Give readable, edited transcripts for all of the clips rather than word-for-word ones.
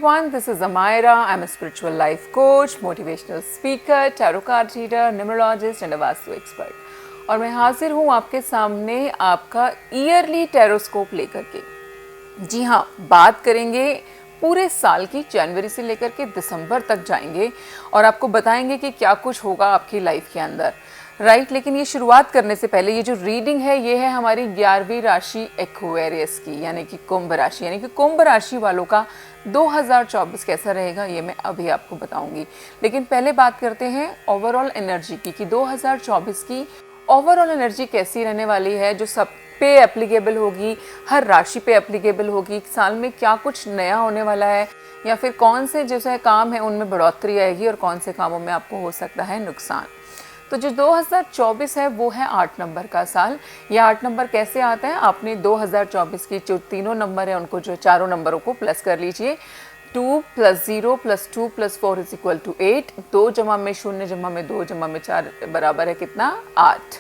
everyone, this is Amira. I'm a spiritual life coach, motivational speaker, tarot card reader, numerologist and a vastu expert. और मैं हाजिर हूँ आपके सामने आपका ईयरली टेरोस्कोप लेकर के। जी हाँ, बात करेंगे पूरे साल की, जनवरी से लेकर के दिसंबर तक जाएंगे और आपको बताएंगे कि क्या कुछ होगा आपकी लाइफ के अंदर, राइट। लेकिन ये शुरुआत करने से पहले ये जो रीडिंग है ये है हमारी 11वीं राशि एक्वेरियस की, यानी कि कुंभ राशि। यानी कि कुंभ राशि वालों का 2024 कैसा रहेगा ये मैं अभी आपको बताऊंगी। लेकिन पहले बात करते हैं ओवरऑल एनर्जी की, कि 2024 की ओवरऑल एनर्जी कैसी रहने वाली है, जो सब पे एप्लीकेबल होगी, हर राशि पे एप्लीकेबल होगी। साल में क्या कुछ नया होने वाला है, या फिर कौन से जैसे काम है उनमें बढ़ोतरी आएगी और कौन से कामों में आपको हो सकता है नुकसान। तो जो 2024 है वो है 8 नंबर का साल। ये 8 नंबर कैसे आता है, आपने 2024 की जो तीनों नंबर है उनको, जो चारों नंबरों को प्लस कर लीजिए। 2 + 0 + 2 + 4 = 8। 2 जमा में 0 जमा में 2 जमा में 4 बराबर है कितना, 8।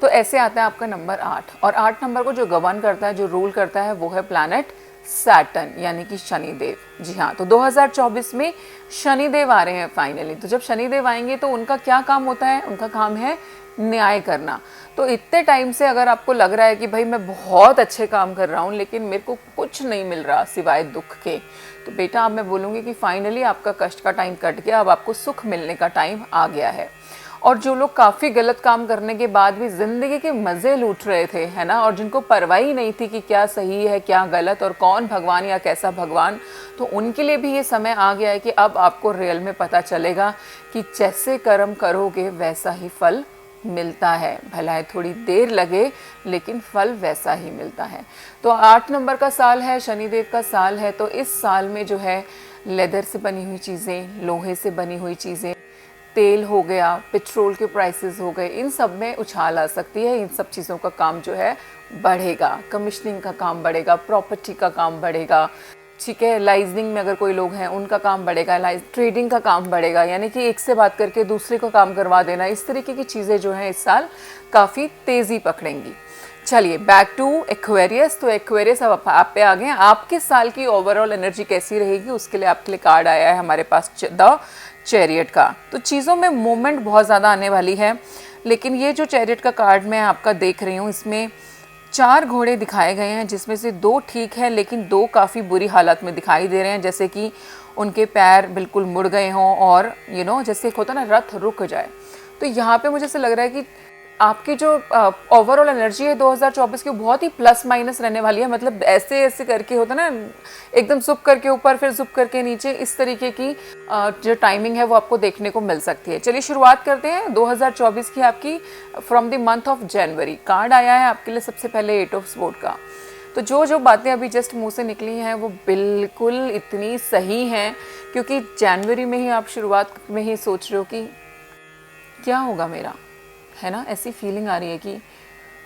तो ऐसे आता है आपका नंबर 8। और 8 नंबर को जो गवर्न करता है, जो रूल करता है, वो है प्लैनेट सैटर्न, यानी कि शनिदेव। जी हाँ, तो 2024 में शनिदेव आ रहे हैं फाइनली। तो जब शनिदेव आएंगे तो उनका क्या काम होता है, उनका काम है न्याय करना। तो इतने टाइम से अगर आपको लग रहा है कि भाई मैं बहुत अच्छे काम कर रहा हूँ लेकिन मेरे को कुछ नहीं मिल रहा सिवाय दुख के, तो बेटा अब मैं बोलूँगी कि फाइनली आपका कष्ट का टाइम कट गया, अब आपको सुख मिलने का टाइम आ गया है। और जो लोग काफ़ी गलत काम करने के बाद भी ज़िंदगी के मज़े लूट रहे थे, है ना, और जिनको परवाह ही नहीं थी कि क्या सही है क्या गलत और कौन भगवान या कैसा भगवान, तो उनके लिए भी ये समय आ गया है कि अब आपको रियल में पता चलेगा कि जैसे कर्म करोगे वैसा ही फल मिलता है। भला है थोड़ी देर लगे लेकिन फल वैसा ही मिलता है। तो 8 नंबर का साल है, शनिदेव का साल है। तो इस साल में जो है लेदर से बनी हुई चीज़ें, लोहे से बनी हुई चीज़ें, तेल हो गया, पेट्रोल के प्राइसेस हो गए, इन सब में उछाल आ सकती है। इन सब चीज़ों का काम जो है बढ़ेगा, कमीशनिंग का काम बढ़ेगा, प्रॉपर्टी का काम बढ़ेगा, ठीक है। लाइजनिंग में अगर कोई लोग हैं उनका काम बढ़ेगा, ट्रेडिंग का काम बढ़ेगा, यानी कि एक से बात करके दूसरे को काम करवा देना, इस तरीके की चीज़ें जो हैं इस साल काफ़ी तेज़ी पकड़ेंगी। चलिए बैक टू एक्वेरियस। तो एक्वेरियस अब आप पे आ गए। आपके साल की ओवरऑल एनर्जी कैसी रहेगी उसके लिए आपके लिए कार्ड आया है हमारे पास, द चैरियट का। तो चीज़ों में मूवमेंट बहुत ज़्यादा आने वाली है। लेकिन ये जो चैरियट का कार्ड मैं आपका देख रही हूँ, इसमें 4 घोड़े दिखाए गए हैं, जिसमें से 2 ठीक है लेकिन 2 काफ़ी बुरी हालत में दिखाई दे रहे हैं, जैसे कि उनके पैर बिल्कुल मुड़ गए हों और जैसे एक होता है ना रथ रुक जाए। तो यहाँ पे मुझे ऐसा लग रहा है कि आपकी जो ओवरऑल एनर्जी है 2024 की बहुत ही प्लस माइनस रहने वाली है। मतलब ऐसे ऐसे करके होता है ना, एकदम जुप करके ऊपर फिर जुप करके नीचे, इस तरीके की जो टाइमिंग है वो आपको देखने को मिल सकती है। चलिए शुरुआत करते हैं 2024 की आपकी from the month of January. Card आया है आपके लिए सबसे पहले 8 ऑफ स्वॉर्ड का। तो जो बातें अभी जस्ट मुंह से निकली हैं वो बिल्कुल इतनी सही हैं, क्योंकि जनवरी में ही आप शुरुआत में ही सोच रहे हो कि क्या होगा मेरा, है ना। ऐसी फीलिंग आ रही है कि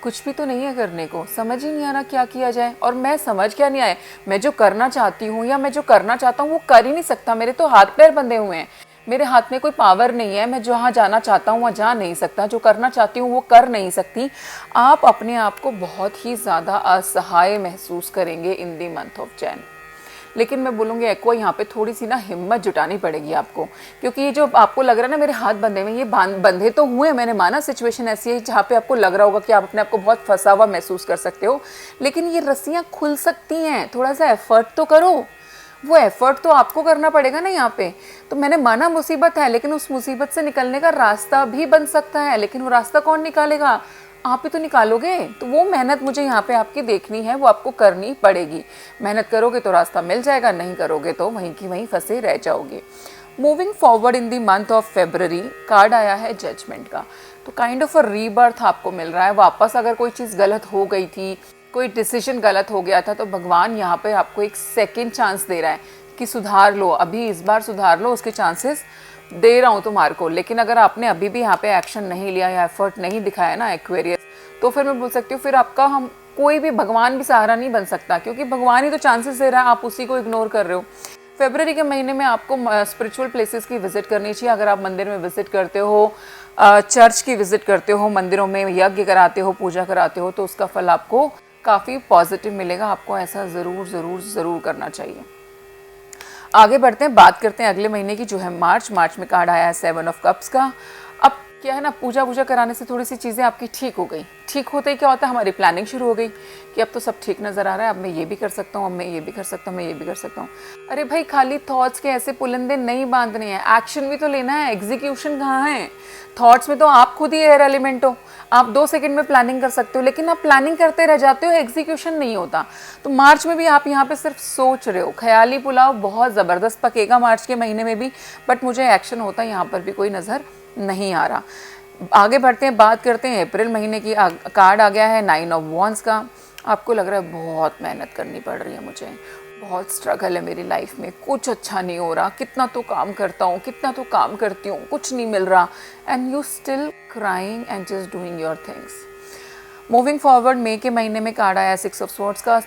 कुछ भी तो नहीं है करने को, समझ ही नहीं आ रहा क्या किया जाए। और मैं समझ क्या नहीं आया, मैं जो करना चाहती हूँ या मैं जो करना चाहता हूँ वो कर ही नहीं सकता। मेरे तो हाथ पैर बंधे हुए हैं, मेरे हाथ में कोई पावर नहीं है। मैं जहाँ जाना चाहता हूँ वहाँ जा नहीं सकता, जो करना चाहती हूँ वो कर नहीं सकती। आप अपने आप को बहुत ही ज़्यादा असहाय महसूस करेंगे इन दी मंथ ऑफ जैन। लेकिन मैं बोलूँगी एक्वा, यहाँ पे थोड़ी सी ना हिम्मत जुटानी पड़ेगी आपको, क्योंकि ये जो आपको लग रहा है ना मेरे हाथ बंधे हुए, ये बंधे तो हुए, मैंने माना सिचुएशन ऐसी है जहाँ पे आपको लग रहा होगा कि आप अपने आप को बहुत फंसा हुआ महसूस कर सकते हो, लेकिन ये रस्सियाँ खुल सकती हैं। थोड़ा सा एफर्ट तो करो, वो एफर्ट तो आपको करना पड़ेगा ना यहाँ पे। तो मैंने माना मुसीबत है, लेकिन उस मुसीबत से निकलने का रास्ता भी बन सकता है, लेकिन वो रास्ता कौन निकालेगा, आप ही तो निकालोगे। तो वो मेहनत मुझे यहाँ पे आपकी देखनी है, वो आपको करनी पड़ेगी। मेहनत करोगे तो रास्ता मिल जाएगा, नहीं करोगे तो वहीं की वहीं फंसे रह जाओगे। Moving forward in the month of February, card आया है जजमेंट का। तो काइंड ऑफ अ रीबर्थ आपको मिल रहा है वापस। अगर कोई चीज़ गलत हो गई थी, कोई डिसीजन गलत हो गया था, तो भगवान यहाँ पे आपको एक सेकेंड चांस दे रहा है कि सुधार लो, अभी इस बार सुधार लो, उसके चांसेस दे रहा हूँ तुम्हारे को। लेकिन अगर आपने अभी भी यहाँ पे एक्शन नहीं लिया या एफर्ट नहीं दिखाया ना एक्वेरियस, तो फिर मैं बोल सकती हूँ फिर आपका हम कोई भी भगवान भी सहारा नहीं बन सकता, क्योंकि भगवान ही तो चांसेस दे रहा है, आप उसी को इग्नोर कर रहे हो। फरवरी के महीने में आपको स्पिरिचुअल प्लेसेस की विजिट करनी चाहिए। अगर आप मंदिर में विजिट करते हो, चर्च की विजिट करते हो, मंदिरों में यज्ञ कराते हो, पूजा कराते हो, तो उसका फल आपको काफ़ी पॉजिटिव मिलेगा। आपको ऐसा ज़रूर ज़रूर ज़रूर करना चाहिए। आगे बढ़ते हैं, बात करते हैं अगले महीने की जो है मार्च में कार्ड आया है 7 ऑफ कप्स का। अब क्या है ना, पूजा वूजा कराने से थोड़ी सी चीज़ें आपकी ठीक हो गई। ठीक होते ही क्या होता है, हमारी प्लानिंग शुरू हो गई कि अब तो सब ठीक नज़र आ रहा है, अब मैं ये भी कर सकता हूँ, अब मैं ये भी कर सकता हूँ, मैं ये भी कर सकता हूँ। अरे भाई, खाली थॉट्स के ऐसे पुलंदे नहीं बांधने हैं, एक्शन भी तो लेना है। एग्जीक्यूशन कहाँ है? थॉट्स में तो आप खुद ही एयर एलिमेंट हो। आप 2 सेकंड में प्लानिंग कर सकते हो, लेकिन आप प्लानिंग करते रह जाते हो, एग्जीक्यूशन नहीं होता। तो मार्च में भी आप यहाँ पे सिर्फ सोच रहे हो। ख्याली पुलाव बहुत ज़बरदस्त पकेगा मार्च के महीने में भी, बट मुझे एक्शन होता यहाँ पर भी कोई नज़र नहीं आ रहा। आगे बढ़ते हैं, बात करते हैं अप्रैल महीने की। कार्ड आ गया है 9 ऑफ वॉन्ड्स का। आपको लग रहा है बहुत मेहनत करनी पड़ रही है मुझे, बहुत स्ट्रगल है मेरी लाइफ में, कुछ अच्छा नहीं हो रहा, कितना तो काम करता हूँ, कितना तो काम करती हूँ, कुछ नहीं मिल रहा, and you still crying and just doing your things. Moving forward, मई के महीने में कार्ड आया 6 ऑफ स्वॉर्ड्स का।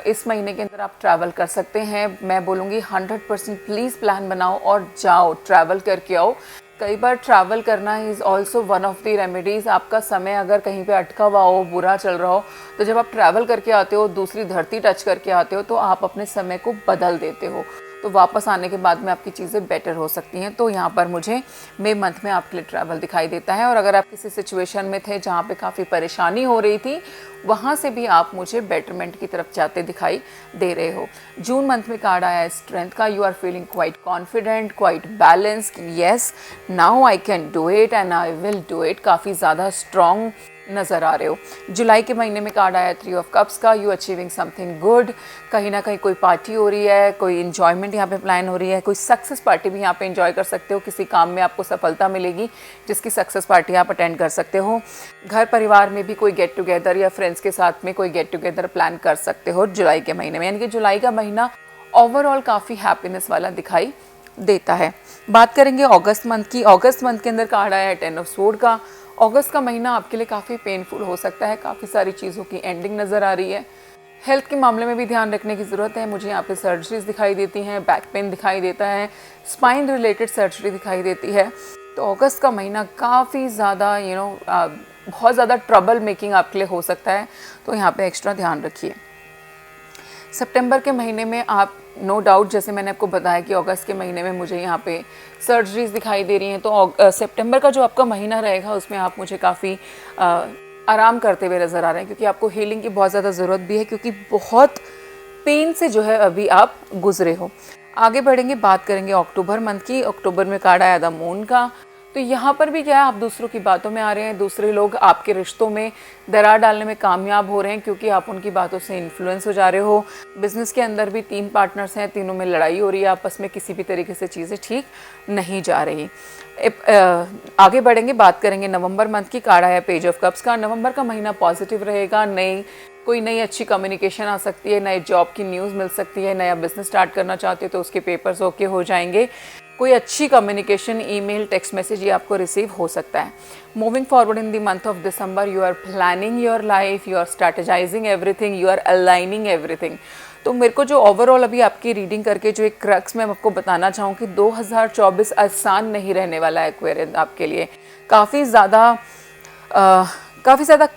इस महीने के अंदर आप ट्रैवल कर सकते हैं। मैं बोलूँगी 100% प्लीज़ प्लान बनाओ और जाओ, ट्रैवल करके आओ। कई बार ट्रैवल करना is also one of the remedies. आपका समय अगर कहीं पे अटका हुआ हो, बुरा चल रहा हो, तो जब आप ट्रैवल करके आते हो, दूसरी धरती टच करके आते हो, तो आप अपने समय को बदल देते हो। तो वापस आने के बाद में आपकी चीज़ें बेटर हो सकती हैं। तो यहाँ पर मुझे मई मंथ में आपके लिए ट्रैवल दिखाई देता है। और अगर आप किसी सिचुएशन में थे जहाँ पे काफ़ी परेशानी हो रही थी, वहाँ से भी आप मुझे बेटरमेंट की तरफ जाते दिखाई दे रहे हो। जून मंथ में कार्ड आया है स्ट्रेंथ का। You are feeling quite confident, quite balanced. Yes, now I can do it and I will do it. काफ़ी ज़्यादा स्ट्रॉन्ग नज़र आ रहे हो। जुलाई के महीने में कार्ड आया 3 ऑफ कप्स का। You achieving something good. कहीं ना कहीं कोई पार्टी हो रही है, कोई इन्जॉयमेंट यहाँ पे प्लान हो रही है, कोई सक्सेस पार्टी भी यहाँ पे एंजॉय कर सकते हो। किसी काम में आपको सफलता मिलेगी जिसकी सक्सेस पार्टी आप अटेंड कर सकते हो। घर परिवार में भी कोई गेट टुगेदर या फ्रेंड्स के साथ में कोई गेट टुगेदर प्लान कर सकते हो जुलाई के महीने में। यानी कि जुलाई का महीना ओवरऑल काफ़ी हैप्पीनेस वाला दिखाई देता है। बात करेंगे अगस्त मंथ की। अगस्त मंथ के अंदर कार्ड आया है 10 ऑफ स्वॉर्ड का। अगस्त का महीना आपके लिए काफ़ी पेनफुल हो सकता है। काफ़ी सारी चीज़ों की एंडिंग नज़र आ रही है। हेल्थ के मामले में भी ध्यान रखने की ज़रूरत है। मुझे यहाँ पे सर्जरीज दिखाई देती हैं, बैक पेन दिखाई देता है, स्पाइन रिलेटेड सर्जरी दिखाई देती है। तो अगस्त का महीना काफ़ी ज़्यादा बहुत ज़्यादा ट्रबल मेकिंग आपके लिए हो सकता है। तो यहाँ पे एक्स्ट्रा ध्यान रखिए। सितंबर के महीने में आप नो डाउट, जैसे मैंने आपको बताया कि अगस्त के महीने में मुझे यहाँ पे सर्जरीज दिखाई दे रही हैं, तो सितंबर का जो आपका महीना रहेगा उसमें आप मुझे काफ़ी आराम करते हुए नज़र आ रहे हैं, क्योंकि आपको हीलिंग की बहुत ज़्यादा ज़रूरत भी है, क्योंकि बहुत पेन से जो है अभी आप गुजरे हो। आगे बढ़ेंगे, बात करेंगे अक्टूबर मंथ की। अक्टूबर में कार्ड आया द मून का। तो यहाँ पर भी क्या है, आप दूसरों की बातों में आ रहे हैं, दूसरे लोग आपके रिश्तों में दरार डालने में कामयाब हो रहे हैं, क्योंकि आप उनकी बातों से इन्फ्लुएंस हो जा रहे हो। बिजनेस के अंदर भी 3 पार्टनर्स हैं, तीनों में लड़ाई हो रही है आपस में, किसी भी तरीके से चीज़ें ठीक नहीं जा रही। आगे बढ़ेंगे, बात करेंगे नवंबर मंथ की। कार्ड आया पेज ऑफ कप्स का। नवंबर का महीना पॉजिटिव रहेगा। कोई नई अच्छी कम्युनिकेशन आ सकती है, नए जॉब की न्यूज़ मिल सकती है, नया बिजनेस स्टार्ट करना चाहते हो तो उसके पेपर्स ओके हो जाएंगे। कोई अच्छी कम्युनिकेशन, ईमेल, टेक्स्ट मैसेज ये आपको रिसीव हो सकता है। Moving forward in the month of December, you are planning your life, you are strategizing everything, you are aligning everything. तो मेरे को जो ओवरऑल अभी आपकी रीडिंग करके जो एक क्रक्स मैं आपको बताना चाहूँ कि 2024 आसान नहीं रहने वाला है एक्वेरियस आपके लिए। काफ़ी ज़्यादा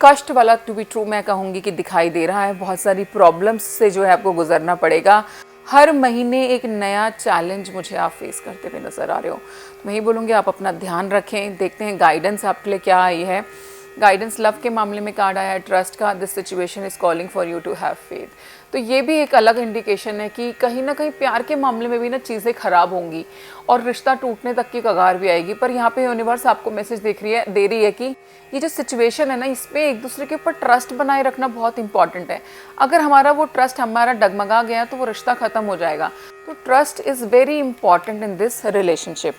कष्ट वाला, टू बी ट्रू मैं कहूँगी कि दिखाई दे रहा है। बहुत सारी प्रॉब्लम्स से जो है आपको गुजरना पड़ेगा। हर महीने एक नया चैलेंज मुझे आप फेस करते हुए नज़र आ रहे हो। तो मैं ही बोलूँगी आप अपना ध्यान रखें। देखते हैं गाइडेंस आपके लिए क्या आई है। गाइडेंस लव के मामले में कार्ड आया है ट्रस्ट का। This situation is calling for you to have faith. तो ये भी एक अलग इंडिकेशन है कि कहीं ना कहीं प्यार के मामले में भी ना चीज़ें ख़राब होंगी और रिश्ता टूटने तक की कगार भी आएगी। पर यहाँ पे यूनिवर्स आपको मैसेज दे रही है कि ये जो सिचुएशन है ना, इस पर एक दूसरे के ऊपर ट्रस्ट बनाए रखना बहुत इंपॉर्टेंट है। अगर हमारा वो ट्रस्ट हमारा डगमगा गया तो वो रिश्ता ख़त्म हो जाएगा। तो trust is very important in this relationship.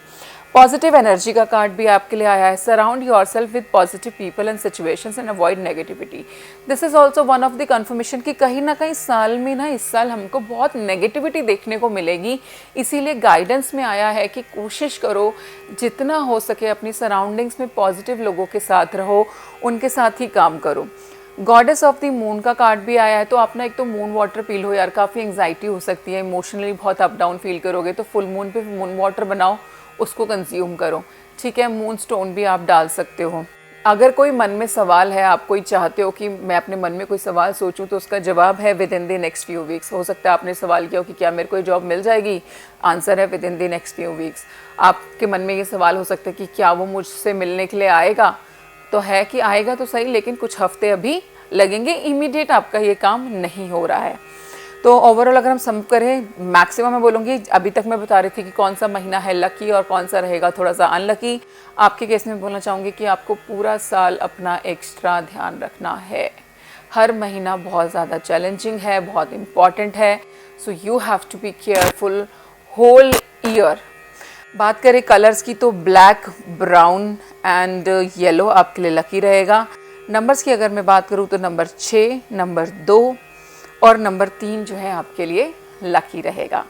Positive energy का कार्ड भी आपके लिए आया है। Surround yourself with positive people and situations and avoid negativity. This is also one of the confirmation कि कहीं ना कहीं साल में ना, इस साल हमको बहुत नेगेटिविटी देखने को मिलेगी। इसीलिए गाइडेंस में आया है कि कोशिश करो जितना हो सके अपनी सराउंडिंग्स में पॉजिटिव लोगों के साथ रहो, उनके साथ ही काम करो। गॉडेस ऑफ द मून का कार्ड भी आया है। तो आप ना एक तो मून वाटर पी लो यार, काफ़ी एंग्जाइटी हो सकती है, इमोशनली बहुत अप डाउन फील करोगे, तो फुल मून पे मून वाटर बनाओ, उसको कंज्यूम करो। ठीक है, मून स्टोन भी आप डाल सकते हो। अगर कोई मन में सवाल है, आप कोई चाहते हो कि मैं अपने मन में कोई सवाल सोचूं, तो उसका जवाब है with in the next few weeks. हो सकता है आपने सवाल किया हो कि क्या मेरे को जॉब मिल जाएगी, आंसर है with in the next few weeks. आपके मन में ये सवाल हो सकता है कि क्या वो मुझसे मिलने के लिए आएगा, तो है कि आएगा तो सही, लेकिन कुछ हफ्ते अभी लगेंगे, इमीडिएट आपका ये काम नहीं हो रहा है। तो ओवरऑल अगर हम सम करें, मैक्सिमम मैं बोलूँगी, अभी तक मैं बता रही थी कि कौन सा महीना है लकी और कौन सा रहेगा थोड़ा सा अनलकी। आपके केस में बोलना चाहूँगी कि आपको पूरा साल अपना एक्स्ट्रा ध्यान रखना है। हर महीना बहुत ज़्यादा चैलेंजिंग है, बहुत इम्पॉर्टेंट है, so you have to be careful whole year. बात करें कलर्स की तो ब्लैक, ब्राउन एंड येलो आपके लिए लकी रहेगा। नंबर्स की अगर मैं बात करूँ तो नंबर 6, नंबर 2 और नंबर 3 जो है आपके लिए लकी रहेगा।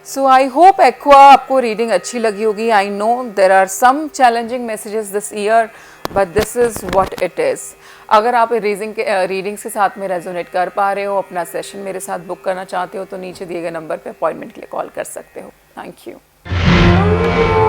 सो आई होप एक्वा आपको रीडिंग अच्छी लगी होगी। I know there are some challenging messages this year, but this is what it is. अगर आप रीडिंग्स के साथ में रेजोनेट कर पा रहे हो, अपना सेशन मेरे साथ बुक करना चाहते हो, तो नीचे दिए गए नंबर पे अपॉइंटमेंट के लिए कॉल कर सकते हो। Thank you.